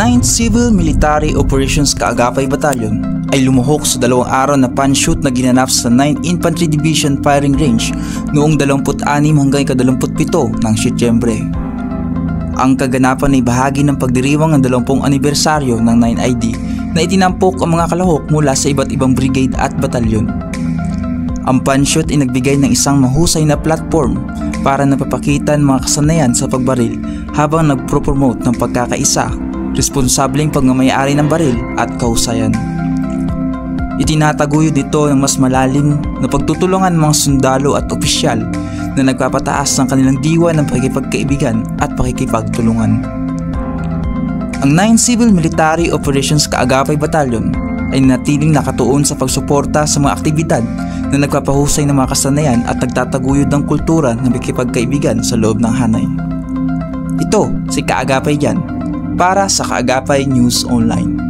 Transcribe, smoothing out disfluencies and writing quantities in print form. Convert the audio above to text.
9th Civil Military Operations Kaagapay Battalion ay lumuhok sa 2 araw na panshoot na ginanap sa 9th Infantry Division Firing Range noong 26 hanggang 27 ng Setyembre. Ang kaganapan ay bahagi ng pagdiriwang ng 20 anibersaryo ng 9ID na itinampok ang mga kalahok mula sa iba't ibang brigade at batalyon. Ang panshoot ay nagbigay ng isang mahusay na platform para napapakita ng mga kasanayan sa pagbaril habang nagpropromote ng pagkakaisa, responsableng pagmamayari ng baril at kahusayan. Itinataguyod nito ng mas malalim na pagtutulungan ng mga sundalo at opisyal na nagpapataas ng kanilang diwa ng pakikipagkaibigan at pakikipagtulungan. Ang 9th Civil Military Operations Kaagapay Battalion ay natiling nakatuon sa pagsuporta sa mga aktibidad na nagpapahusay ng mga kasanayan at nagtataguyod ng kultura ng pakikipagkaibigan sa loob ng hanay. Ito si Kaagapay Yan para sa Kaagapay News Online.